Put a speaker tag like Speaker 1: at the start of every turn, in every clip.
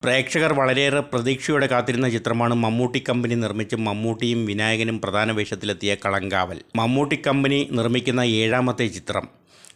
Speaker 1: പ്രേക്ഷകർ വളരെയേറെ പ്രതീക്ഷയോടെ കാത്തിരുന്ന ചിത്രമാണ് മമ്മൂട്ടി കമ്പനി നിർമ്മിച്ച് മമ്മൂട്ടിയും വിനായകനും പ്രധാന വേഷത്തിലെത്തിയ കളങ്കാവൽ. മമ്മൂട്ടി കമ്പനി നിർമ്മിക്കുന്ന 7ാമത്തെ ചിത്രം.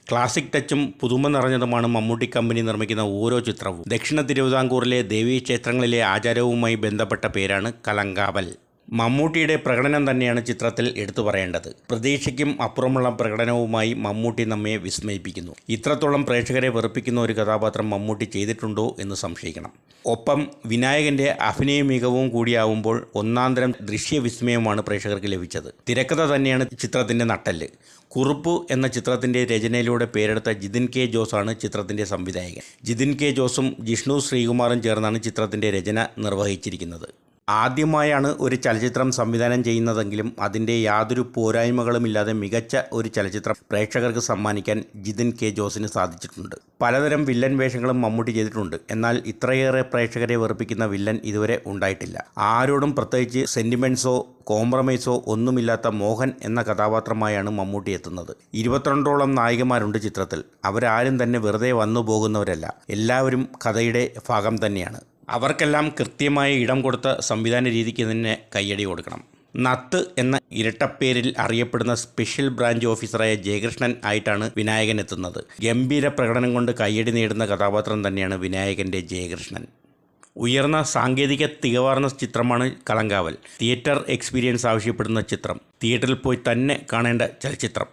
Speaker 1: ക്ലാസിക് ടച്ചും പുതുമ നിറഞ്ഞതുമാണ് മമ്മൂട്ടി കമ്പനി നിർമ്മിക്കുന്ന ഓരോ ചിത്രവും. ദക്ഷിണ തിരുവിതാംകൂറിലെ ദേവീക്ഷേത്രങ്ങളിലെ ആചാരവുമായി ബന്ധപ്പെട്ട പേരാണ് കളങ്കാവൽ. മമ്മൂട്ടിയുടെ പ്രകടനം തന്നെയാണ് ചിത്രത്തിൽ എടുത്തു പറയേണ്ടത്. പ്രതീക്ഷയ്ക്കും അപ്പുറമുള്ള പ്രകടനവുമായി മമ്മൂട്ടി നമ്മെ വിസ്മയിപ്പിക്കുന്നു. ഇത്രത്തോളം പ്രേക്ഷകരെ വെറുപ്പിക്കുന്ന ഒരു കഥാപാത്രം മമ്മൂട്ടി ചെയ്തിട്ടുണ്ടോ എന്ന് സംശയിക്കണം. ഒപ്പം വിനായകൻ്റെ അഭിനയ മികവും കൂടിയാവുമ്പോൾ ഒന്നാന്തരം ദൃശ്യവിസ്മയമാണ് പ്രേക്ഷകർക്ക് ലഭിച്ചത്. തിരക്കഥ തന്നെയാണ് ചിത്രത്തിൻ്റെ നട്ടെല്ല്. കുറുപ്പ് എന്ന ചിത്രത്തിൻ്റെ രചനയിലൂടെ പേരെടുത്ത ജിതിൻ കെ ജോസാണ് ചിത്രത്തിൻ്റെ സംവിധായകൻ. ജിതിൻ കെ ജോസും ജിഷ്ണു ശ്രീകുമാറും ചേർന്നാണ് ചിത്രത്തിൻ്റെ രചന നിർവഹിച്ചിരിക്കുന്നത്. ആദ്യമായാണ് ഒരു ചലച്ചിത്രം സംവിധാനം ചെയ്യുന്നതെങ്കിലും അതിൻ്റെ യാതൊരു പോരായ്മകളുമില്ലാതെ മികച്ച ഒരു ചലച്ചിത്രം പ്രേക്ഷകർക്ക് സമ്മാനിക്കാൻ ജിതിൻ കെ ജോസിന് സാധിച്ചിട്ടുണ്ട്. പലതരം വില്ലൻ വേഷങ്ങളും മമ്മൂട്ടി ചെയ്തിട്ടുണ്ട്. എന്നാൽ ഇത്രയേറെ പ്രേക്ഷകരെ വെറുപ്പിക്കുന്ന വില്ലൻ ഇതുവരെ ഉണ്ടായിട്ടില്ല. ആരോടും പ്രത്യേകിച്ച് സെൻറ്റിമെൻറ്റ്സോ കോംപ്രമൈസോ ഒന്നുമില്ലാത്ത മോഹൻ എന്ന കഥാപാത്രമായാണ് മമ്മൂട്ടി എത്തുന്നത്. 22ഓളം നായികമാരുണ്ട് ചിത്രത്തിൽ. അവരാരും തന്നെ വെറുതെ വന്നു പോകുന്നവരല്ല. എല്ലാവരും കഥയുടെ ഭാഗം തന്നെയാണ്. അവർക്കെല്ലാം കൃത്യമായ ഇടം കൊടുത്ത സംവിധാന രീതിക്ക് തന്നെ കയ്യടി കൊടുക്കണം. നത്ത് എന്ന ഇരട്ടപ്പേരിൽ അറിയപ്പെടുന്ന സ്പെഷ്യൽ ബ്രാഞ്ച് ഓഫീസറായ ജയകൃഷ്ണൻ ആയിട്ടാണ് വിനായകൻ എത്തുന്നത്. ഗംഭീര പ്രകടനം കൊണ്ട് കയ്യടി നേടുന്ന കഥാപാത്രം തന്നെയാണ് വിനായകൻ്റെ ജയകൃഷ്ണൻ. ഉയർന്ന സാങ്കേതിക തികവാർന്ന ചിത്രമാണ് കളങ്കാവൽ. തിയേറ്റർ എക്സ്പീരിയൻസ് ആവശ്യപ്പെടുന്ന ചിത്രം. തിയേറ്ററിൽ പോയി തന്നെ കാണേണ്ട ചലച്ചിത്രം.